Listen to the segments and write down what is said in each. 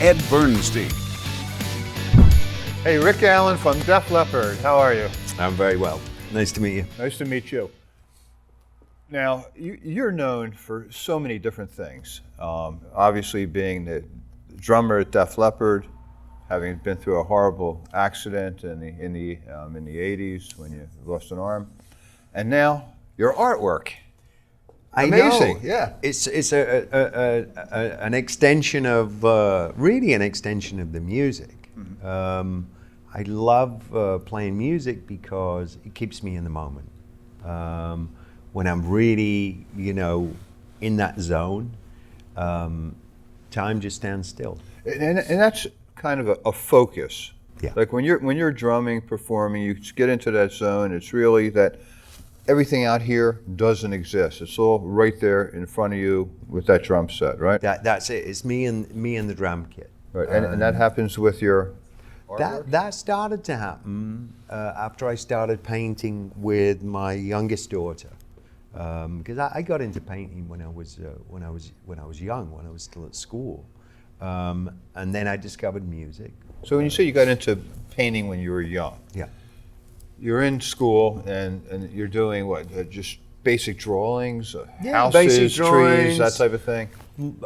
Ed Bernstein. Hey, Rick Allen from Def Leppard. How are you? I'm very well. Nice to meet you. Nice to meet you. Now, you're known for so many different things. Obviously, being the drummer at Def Leppard, having been through a horrible accident in the 80s when you lost an arm, and now your artwork. Amazing. I know. Yeah. It's an extension of really an extension of the music. Mm-hmm. I love playing music because it keeps me in the moment. When I'm really, in that zone, time just stands still. And that's kind of a focus. Yeah. Like when you're drumming, performing, you get into that zone. It's really that everything out here doesn't exist. It's all right there in front of you with that drum set, right? That's it. It's me and the drum kit. Right. And that happens with your artwork? That started to happen after I started painting with my youngest daughter. Because I got into painting when I was young, when I was still at school, and then I discovered music. So when you say you got into painting when you were young, yeah, you're in school and you're doing what? Just basic drawings, houses, basic drawings, trees, that type of thing.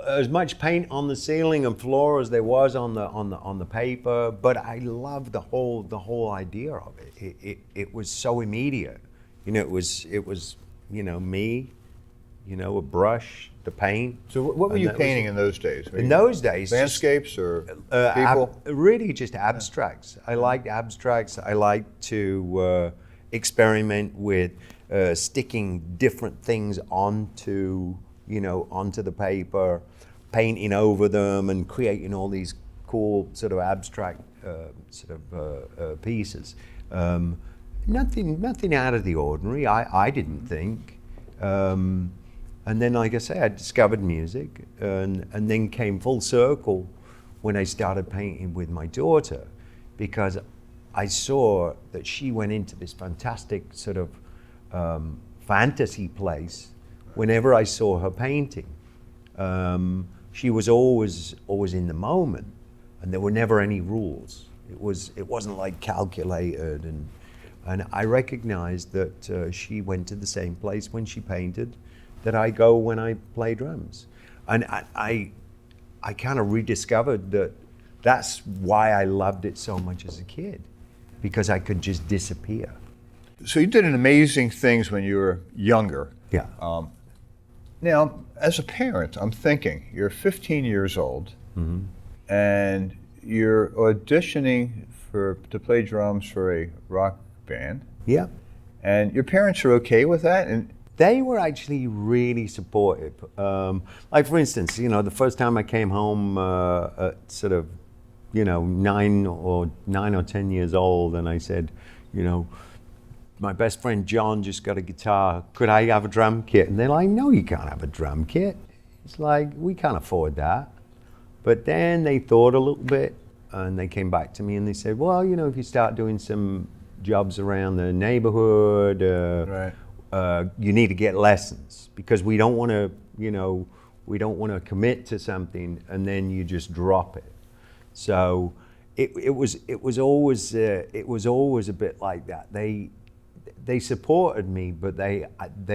As much paint on the ceiling and floor as there was on the paper, but I loved the whole idea of it. It was so immediate, it was. Me, a brush, the paint. So what were you painting in those days? In those days, landscapes or people? Really just abstracts. I liked abstracts. I liked to experiment with sticking different things onto the paper, painting over them and creating all these cool sort of abstract pieces. Nothing out of the ordinary, I didn't think. And then, like I say, I discovered music and then came full circle when I started painting with my daughter, because I saw that she went into this fantastic sort of fantasy place whenever I saw her painting. She was always in the moment, and there were never any rules. It wasn't like calculated, and I recognized that she went to the same place when she painted that I go when I play drums. And I kind of rediscovered that's why I loved it so much as a kid, because I could just disappear. So you did amazing things when you were younger. Yeah. Now, as a parent, I'm thinking, you're 15 years old, mm-hmm. and you're auditioning to play drums for a rock band. Yeah. And your parents are okay with that? And they were actually really supportive. Like, for instance, the first time I came home at sort of, 9 or 10 years old, and I said, my best friend John just got a guitar. Could I have a drum kit? And they're like, no, you can't have a drum kit. It's like, we can't afford that. But then they thought a little bit, and they came back to me and they said, well, if you start doing some jobs around the neighborhood, right. You need to get lessons, because we don't want to commit to something and then you just drop it. So it was always a bit like that. They supported me, but they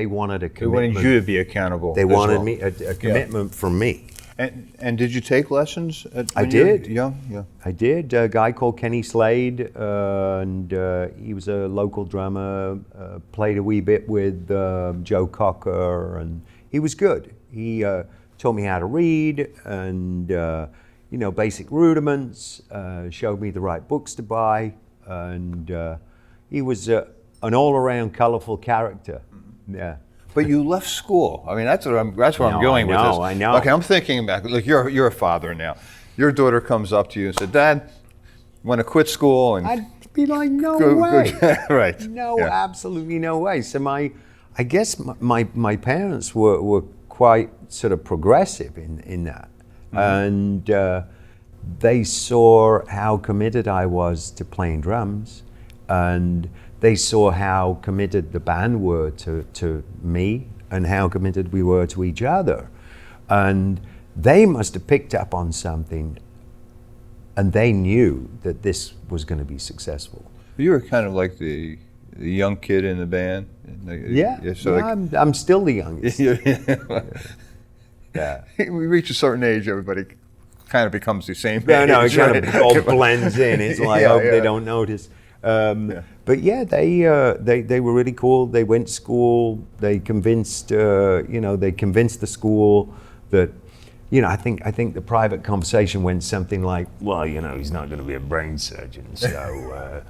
wanted a commitment. They wanted you to be accountable. They wanted me a commitment from me. And did you take lessons? I did. Young, yeah. I did. A guy called Kenny Slade, and he was a local drummer. Played a wee bit with Joe Cocker, and he was good. He taught me how to read and basic rudiments. Showed me the right books to buy, and he was an all-around colorful character. Yeah. But you left school. I mean, that's where I'm going with this. I know. Okay, I'm thinking back. Look, you're a father now. Your daughter comes up to you and said, "Dad, want to quit school?" And I'd be like, "No way!" Right? No, absolutely no way. So I guess my parents were quite sort of progressive in that, mm-hmm. and they saw how committed I was to playing drums, and they saw how committed the band were to me and how committed we were to each other. And they must have picked up on something and they knew that this was going to be successful. You were kind of like the young kid in the band. So I'm still the youngest. Yeah. We reach a certain age, everybody kind of becomes the same No, age. it kind of all blends in. It's like, I hope they don't notice. But yeah, they were really cool. They went to school. They convinced, they convinced the school that, I think the private conversation went something like, well, he's not going to be a brain surgeon, so,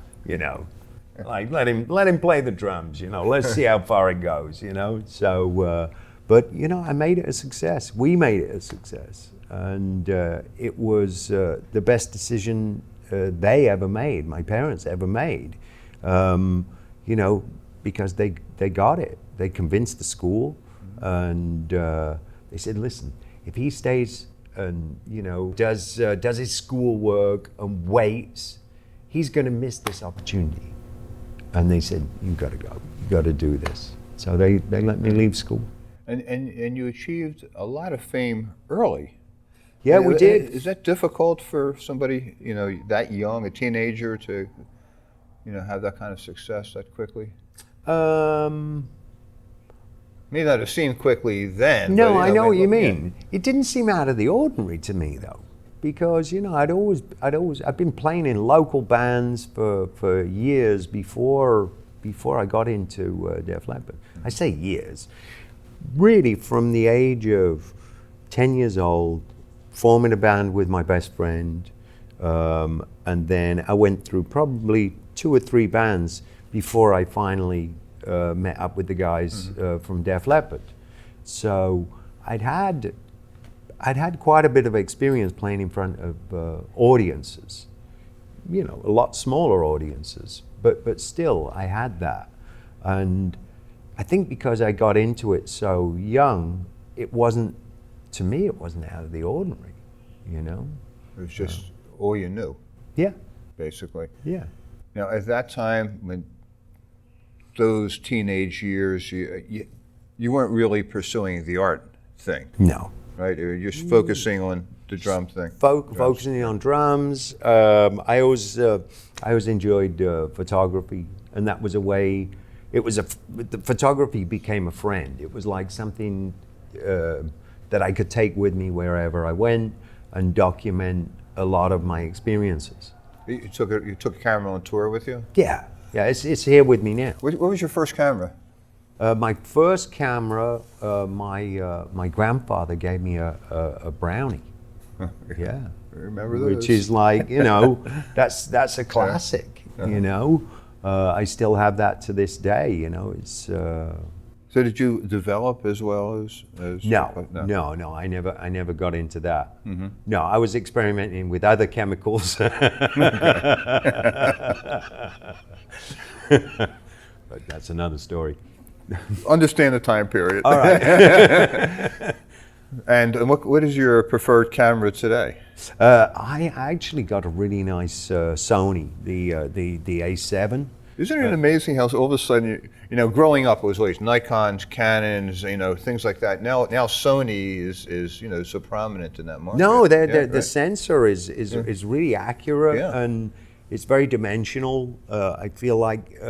like let him play the drums. Let's see how far it goes. So, but I made it a success. We made it a success, and it was the best decision they ever made. My parents ever made. Because they got it. They convinced the school, and they said, listen, if he stays and does his schoolwork and waits, he's going to miss this opportunity. And they said, you got to go. You got to do this. So they let me leave school. And you achieved a lot of fame early. Yeah, we did. Is that difficult for somebody that young, a teenager, to have that kind of success that quickly? May not have seemed quickly then. No, I know what you mean. Yeah. It didn't seem out of the ordinary to me, though, because I'd been playing in local bands for years before I got into Def Leppard. I say years, really from the age of 10 years old, forming a band with my best friend, and then I went through probably 2 or 3 bands before I finally met up with the guys from Def Leppard. So I'd had quite a bit of experience playing in front of audiences, a lot smaller audiences, but still I had that. And I think because I got into it so young, to me it wasn't out of the ordinary, It was just all you knew. Yeah. Basically. Yeah. Now, at that time, when those teenage years, you weren't really pursuing the art thing. No. Right? You were just focusing on the drum thing. Focusing on drums. I always enjoyed photography, and that was a way. The photography became a friend. It was like something that I could take with me wherever I went and document a lot of my experiences. You took a camera on tour with you? Yeah, it's here with me now. What was your first camera? My first camera, my grandfather gave me a Brownie. Yeah, I remember those. Which is like, that's a classic. I still have that to this day. It's. So did you develop as well as? No. I never got into that. Mm-hmm. No, I was experimenting with other chemicals. But that's another story. Understand the time period. All right. And what is your preferred camera today? I actually got a really nice Sony, the A7. Isn't it amazing how all of a sudden, growing up it was always Nikons, Canons, things like that. Now Sony is so prominent in that market. No, the sensor is really accurate, and it's very dimensional. I feel like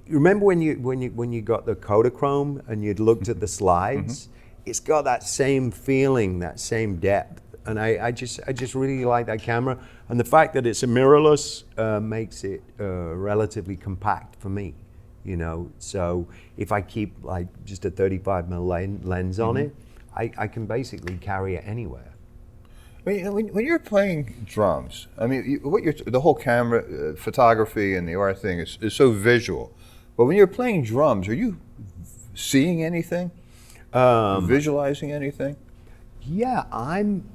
remember when you got the Kodachrome and you'd looked at the slides. Mm-hmm. It's got that same feeling, that same depth. And I just really like that camera, and the fact that it's a mirrorless makes it relatively compact for me, So if I keep like just a 35mm lens on it, I can basically carry it anywhere. When you're playing drums, the whole camera photography and the art thing is so visual, but when you're playing drums, are you seeing anything, visualizing anything? Yeah, I'm.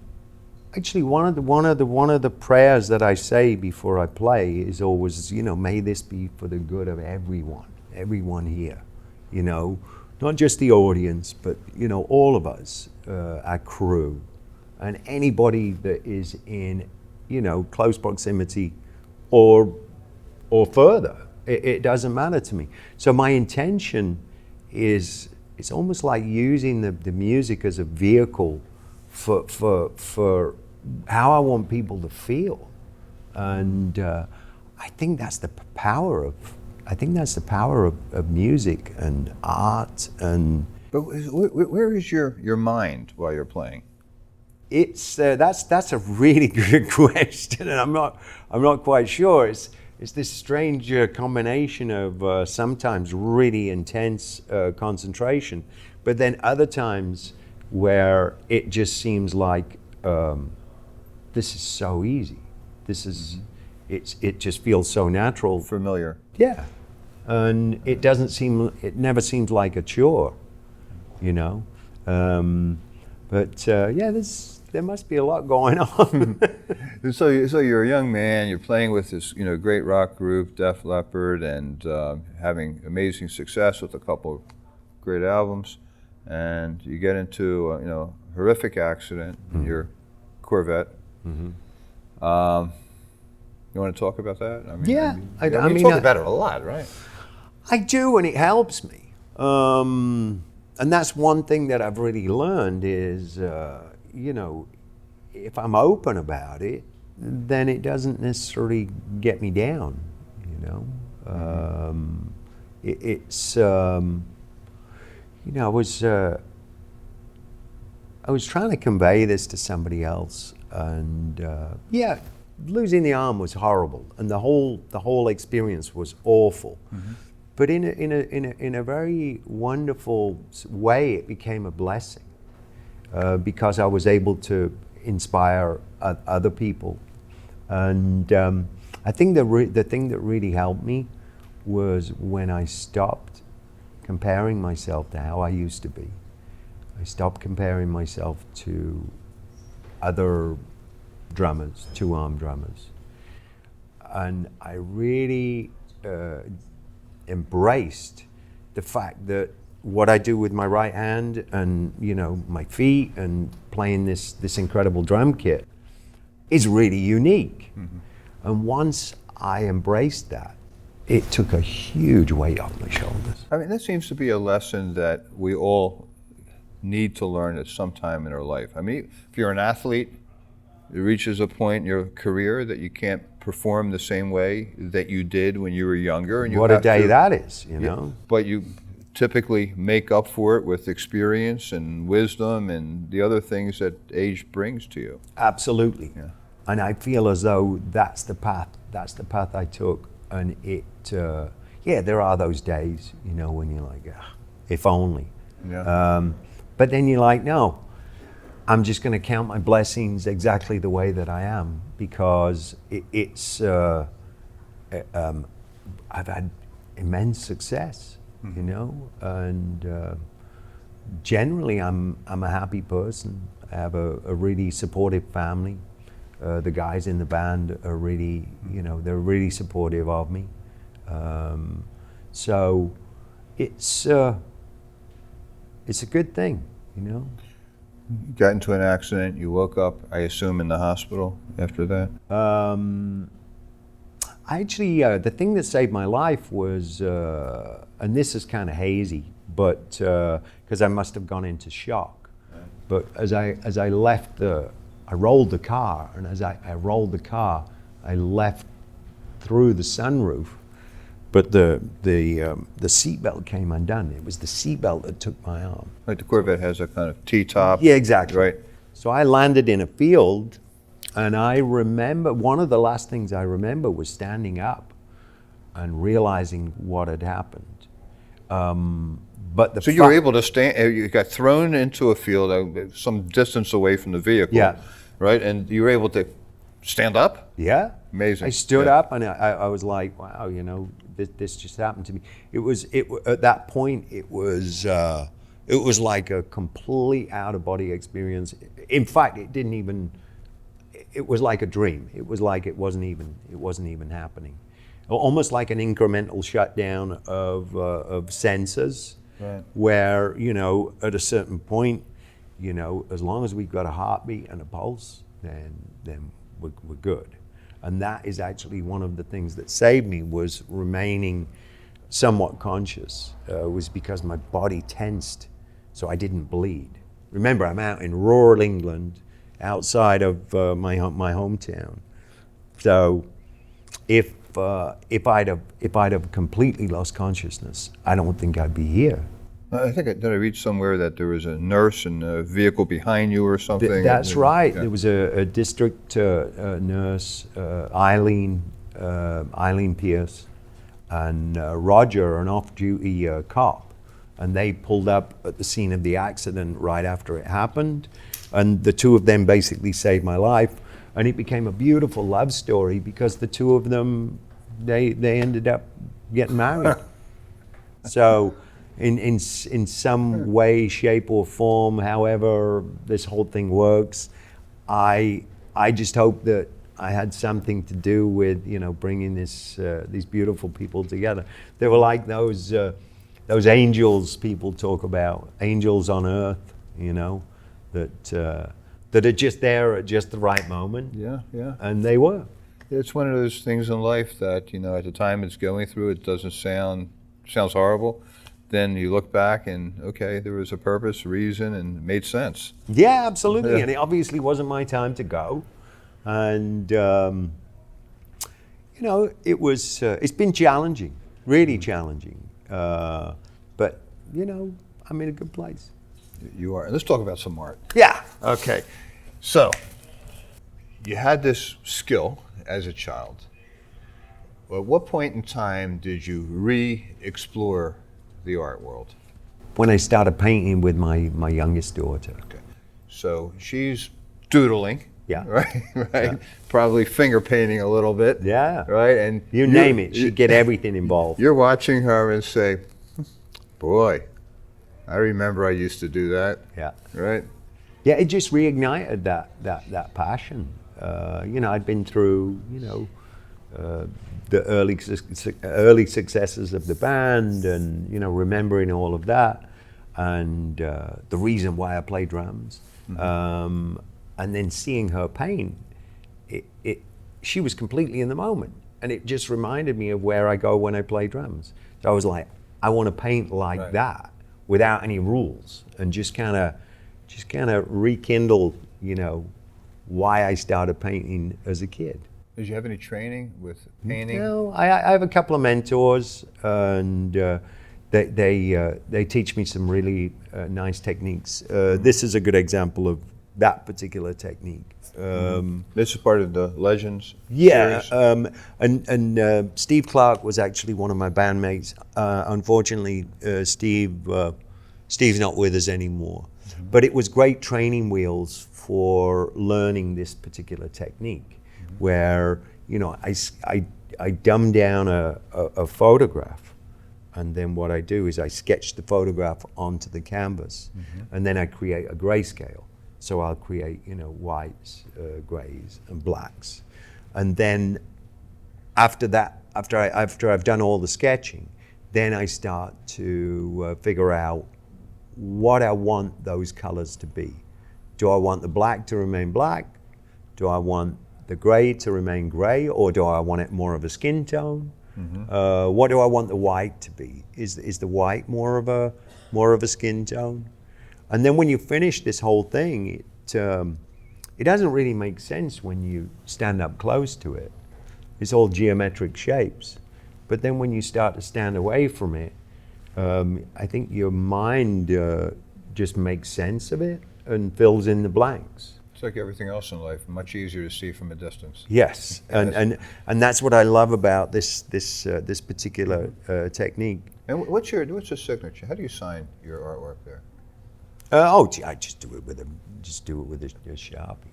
Actually, one of the prayers that I say before I play is always, may this be for the good of everyone here, not just the audience, but all of us, our crew, and anybody that is in, close proximity, or further. It doesn't matter to me. So my intention is, it's almost like using the music as a vehicle for how I want people to feel, and I think that's the power of. I think that's the power of music and art, and. But where is your mind while you're playing? It's that's a really good question, and I'm not quite sure. It's this strange combination of sometimes really intense concentration, but then other times where it just seems like this is so easy. This is it just feels so natural, Familiar. yeah, and it never seems like a chore, you know. But yeah, there must be a lot going on. So you're a young man. You're playing with this, great rock group, Def Leppard, and having amazing success with a couple of great albums. And you get into a horrific accident in your Corvette. You want to talk about that? I mean, Yeah, I mean, you talk about it a lot, right? I do, and it helps me. And that's one thing that I've really learned is, if I'm open about it, then it doesn't necessarily get me down, I was trying to convey this to somebody else, and yeah, losing the arm was horrible, and the whole experience was awful. But in a very wonderful way, it became a blessing because I was able to inspire other people, and I think the thing that really helped me was when I stopped comparing myself to how I used to be. I stopped comparing myself to other drummers, two-arm drummers, and I really embraced the fact that what I do with my right hand and my feet and playing this incredible drum kit is really unique. And once I embraced that, it took a huge weight off my shoulders. I mean, that seems to be a lesson that we all need to learn at some time in our life. I mean, if you're an athlete, it reaches a point in your career that you can't perform the same way that you did when you were younger. And what a day that is, But you typically make up for it with experience and wisdom and the other things that age brings to you. Absolutely. Yeah. And I feel as though that's the path I took. And there are those days, when you're like, if only. Yeah. But then you're like, no, I'm just going to count my blessings exactly the way that I am, because I've had immense success, and generally I'm a happy person. I have a really supportive family. The guys in the band are really, they're really supportive of me. So it's a good thing, You got into an accident, you woke up, I assume, in the hospital after that? Actually, the thing that saved my life was, and this is kind of hazy, but because I must have gone into shock. But as I left I rolled the car, and as I rolled the car, I left through the sunroof, but the seatbelt came undone. It was the seatbelt that took my arm. Right, the Corvette has a kind of T-top. Yeah, exactly. Right. So I landed in a field, and I remember, one of the last things I remember was standing up and realizing what had happened. But so you were able to stand, you got thrown into a field some distance away from the vehicle, Yeah. right? And you were able to stand up? Yeah. Amazing. I stood Yeah. up, and I was like, wow, this just happened to me. At that point, it was like a complete out-of-body experience. In fact, it was like a dream. It was like it wasn't even happening. Almost like an incremental shutdown of senses. Right. Where, at a certain point, as long as we've got a heartbeat and a pulse, then we're good. And that is actually one of the things that saved me, was remaining somewhat conscious, was because my body tensed so I didn't bleed. Remember, I'm out in rural England outside of my hometown. So if I'd have completely lost consciousness, I don't think I'd be here. I think did I read somewhere that there was a nurse in a vehicle behind you or something? That's right. Yeah. There was a district nurse, Eileen Pierce, and Roger, an off-duty cop, and they pulled up at the scene of the accident right after it happened, and the two of them basically saved my life, and it became a beautiful love story because the two of them, they ended up getting married. So in some way, shape or form, however this whole thing works, I just hope that I had something to do with, bringing these beautiful people together. They were like those angels people talk about, angels on earth, that are just there at just the right moment. Yeah, yeah. And they were. It's one of those things in life that, at the time it's going through, it doesn't sounds horrible. Then you look back and, okay, there was a purpose, reason, and it made sense. Yeah, absolutely. Yeah. And it obviously wasn't my time to go. And, it's been challenging, really challenging. But, I'm in a good place. You are. Let's talk about some art. Yeah. Okay. So, you had this skill as a child. At what point in time did you re-explore the art world? When I started painting with my youngest daughter. Okay. So, she's doodling. Yeah. Right? Yeah. Probably finger painting a little bit. Yeah. Right? And You name it, she'd get everything involved. You're watching her and say, boy, I remember I used to do that. Yeah. Right? Yeah, it just reignited that passion. I'd been through, the early successes of the band, and remembering all of that, and the reason why I play drums, and then seeing her paint, she was completely in the moment, and it just reminded me of where I go when I play drums. So I was like, I want to paint like Right. that without any rules, and just kind of rekindle, why I started painting as a kid. Did you have any training with painting? No, I have a couple of mentors, and they teach me some really nice techniques. This is a good example of that particular technique. This is part of the Legends Yeah, series? and Steve Clark was actually one of my bandmates. Unfortunately, Steve's not with us anymore. But it was great training wheels for learning this particular technique, where I dumb down a photograph, and then what I do is I sketch the photograph onto the canvas, and then I create a grayscale. So I'll create whites, grays, and blacks, and then after that, after I've done all the sketching, then I start to figure out what I want those colors to be. Do I want the black to remain black? Do I want the gray to remain gray, or do I want it more of a skin tone? What do I want the white to be? Is the white more of a skin tone? And then when you finish this whole thing, it doesn't really make sense when you stand up close to it. It's all geometric shapes. But then when you start to stand away from it, I think your mind just makes sense of it and fills in the blanks. It's like everything else in life, much easier to see from a distance. Yes, and that's what I love about this particular technique. And what's your signature? How do you sign your artwork there? I just do it with a Sharpie.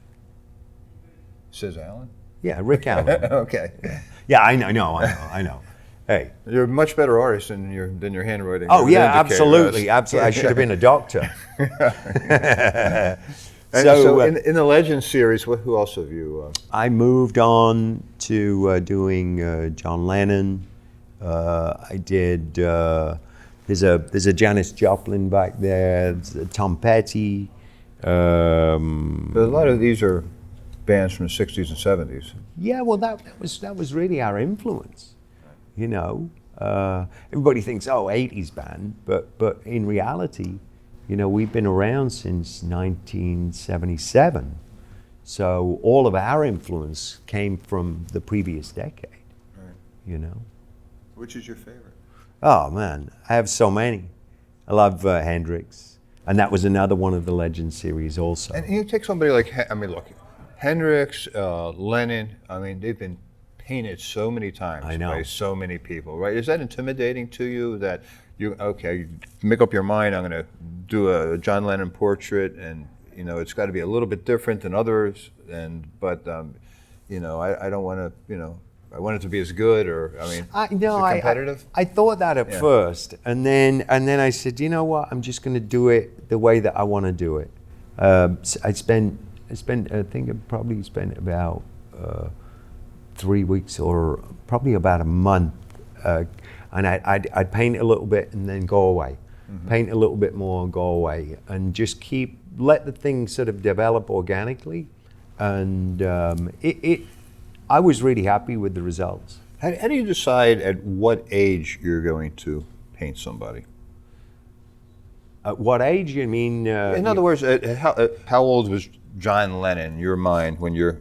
Says Allen? Yeah, Rick Allen. Okay. Yeah, I know. Hey. You're a much better artist than your handwriting. Oh would yeah, indicate, absolutely. Russ. I should have been a doctor. And so in the Legends series, who else have you? I moved on to doing John Lennon. I did. There's a Janis Joplin back there. There's a Tom Petty. But a lot of these are bands from the 60s and 70s. Yeah, well, that was really our influence. Everybody thinks, 80s band, but in reality, we've been around since 1977. So all of our influence came from the previous decade, Right. you know. Which is your favorite? Oh man, I have so many. I love Hendrix, and that was another one of the Legend series also. And you take somebody like, look, Hendrix, Lennon, they've been painted so many times I know. by so many people, right? Is that intimidating to you that you make up your mind, I'm going to do a John Lennon portrait, and it's got to be a little bit different than others, but I don't want to, I want it to be as good, or is it competitive? I thought that at first, and then I said, you know what? I'm just going to do it the way that I want to do it. I think I probably spent about 3 weeks or probably about a month, and I'd paint a little bit and then go away, paint a little bit more and go away, and just let the thing sort of develop organically, and I was really happy with the results. How do you decide at what age you're going to paint somebody? At what age, you mean? In other words, how old was John Lennon in your mind when you're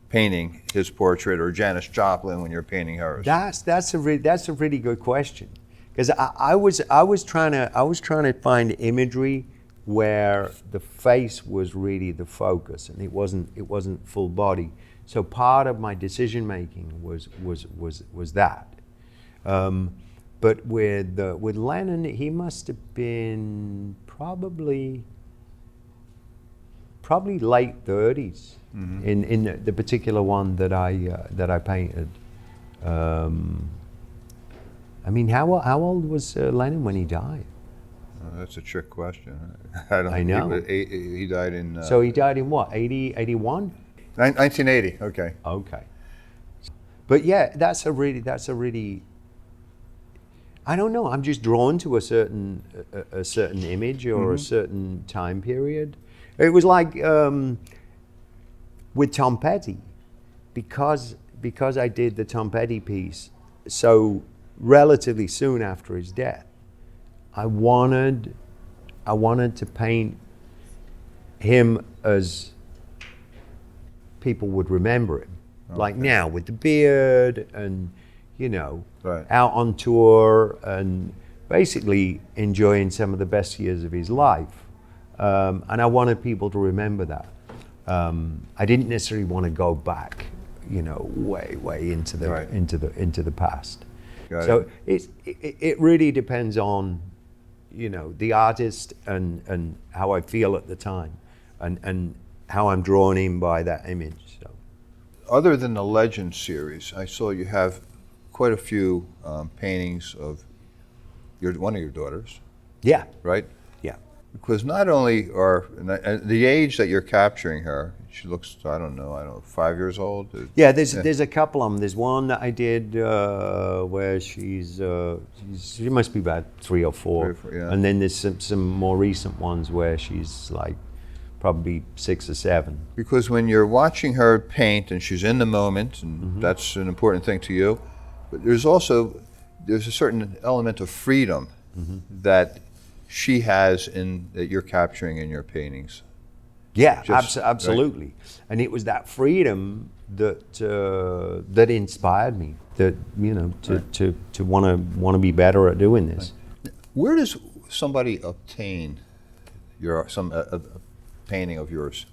painting his portrait, or Janis Joplin when you're painting hers? That's a really good question, because I was trying to find imagery where the face was really the focus, and it wasn't full body. So part of my decision making was that. But with Lennon, he must have been probably late 30s in the particular one that I painted. How old was Lennon when he died? That's a trick question. I know. He died in. So he died in what? 81? 1980. Okay. Okay. But yeah, that's a really. I don't know. I'm just drawn to a certain image or a certain time period. It was like with Tom Petty, because I did the Tom Petty piece so relatively soon after his death. I wanted to paint him as people would remember him, like now with the beard and Right. out on tour and basically enjoying some of the best years of his life, and I wanted people to remember that. I didn't necessarily want to go back, way into the Right. into the past. Got So it really depends on the artist and how I feel at the time, and how I'm drawn in by that image. So. Other than the Legend series, I saw you have quite a few paintings of one of your daughters, Yeah, right? yeah. Because not only are the age that you're capturing her, she looks, I don't know, 5 years old. Yeah, there's a couple of them. There's one that I did where she must be about 3 or 4, 3 or 4, yeah. and then there's some more recent ones where she's like probably 6 or 7. Because when you're watching her paint and she's in the moment, and that's an important thing to you, but there's a certain element of freedom that she has that you're capturing in your paintings. Yeah, Just- absolutely. And it was that freedom that inspired me, that to want to be better at doing this. Where does somebody obtain a painting of yours?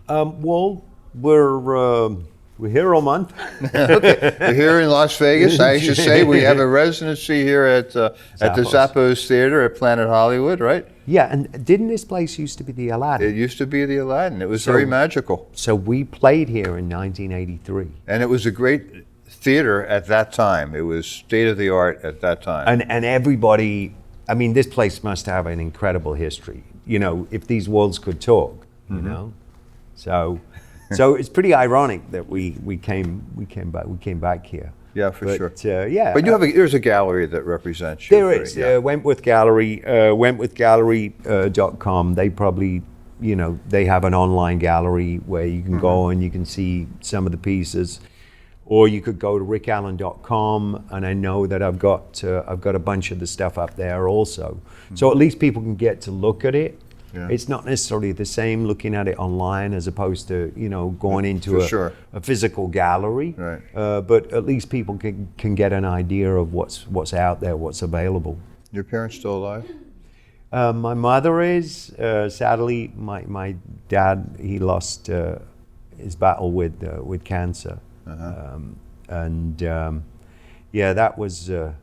Well, we're here all month. Okay. We're here in Las Vegas. I should say we have a residency here at the Zappos Theater at Planet Hollywood, right? Yeah, and didn't this place used to be the Aladdin? It used to be the Aladdin. It was very magical. So we played here in 1983. And it was a great theater at that time. It was state of the art at that time. And everybody, this place must have an incredible history. If these worlds could talk, So it's pretty ironic that we came back here. Yeah, for sure. Yeah. But there's a gallery that represents you. There is Wentworth Gallery, wentworthgallery.com. They probably, they have an online gallery where you can go and you can see some of the pieces, or you could go to rickallen.com, and I know that I've got a bunch of the stuff up there also. So at least people can get to look at it. Yeah. It's not necessarily the same looking at it online as opposed to, you know, going into For a, sure. a physical gallery. Right. But at least people can get an idea of what's out there, what's available. Your parents still alive? My mother is. Sadly, my dad, he lost his battle with cancer. Yeah, that was a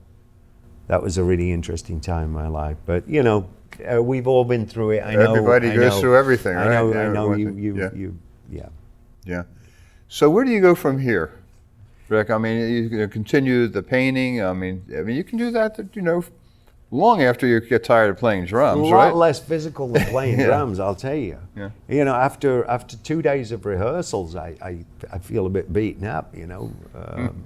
really interesting time in my life. But you know, we've all been through it. I know. Everybody goes through everything, right? I know. Yeah. Yeah. Yeah. So where do you go from here, Rick? I mean, you continue the painting. I mean, you can do that, you know, long after you get tired of playing drums, A right? lot less physical than playing Yeah. drums, I'll tell you. Yeah. You know, after 2 days of rehearsals, I feel a bit beaten up. You know.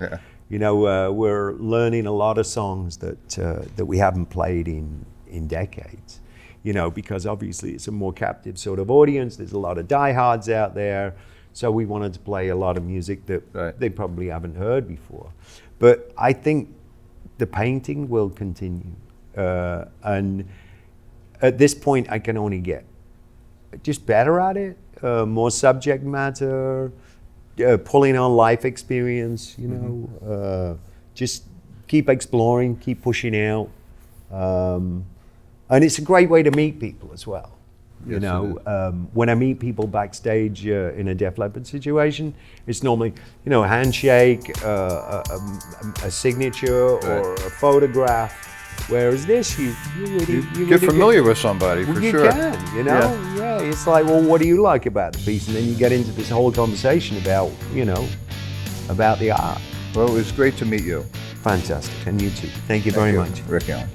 Yeah. You know, we're learning a lot of songs that we haven't played in decades. You know, because obviously it's a more captive sort of audience. There's a lot of diehards out there, so we wanted to play a lot of music that Right. they probably haven't heard before. But I think the painting will continue, and at this point, I can only get just better at it, more subject matter. Pulling on life experience, you know, just keep exploring, keep pushing out. And it's a great way to meet people as well. Yes, You it know, when I meet people backstage in a Def Leppard situation, it's normally, you know, a handshake, a signature, or a photograph. Whereas this, you really Get familiar with somebody, for you sure. can, you know? Yeah, it's like, well, what do you like about the piece? And then you get into this whole conversation about, you know, about the art. Well, it was great to meet you. Fantastic, and you too. Thank you very much. Rick Allen.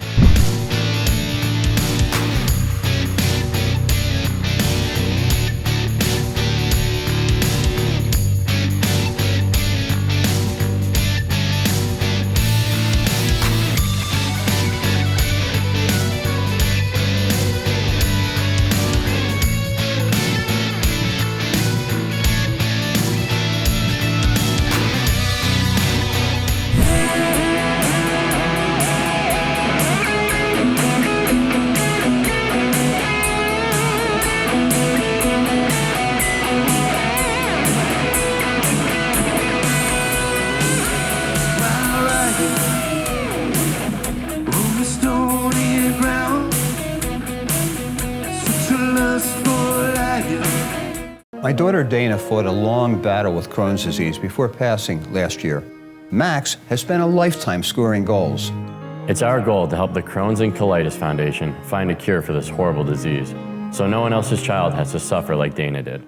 My daughter Dana fought a long battle with Crohn's disease before passing last year. Max has spent a lifetime scoring goals. It's our goal to help the Crohn's and Colitis Foundation find a cure for this horrible disease, so no one else's child has to suffer like Dana did.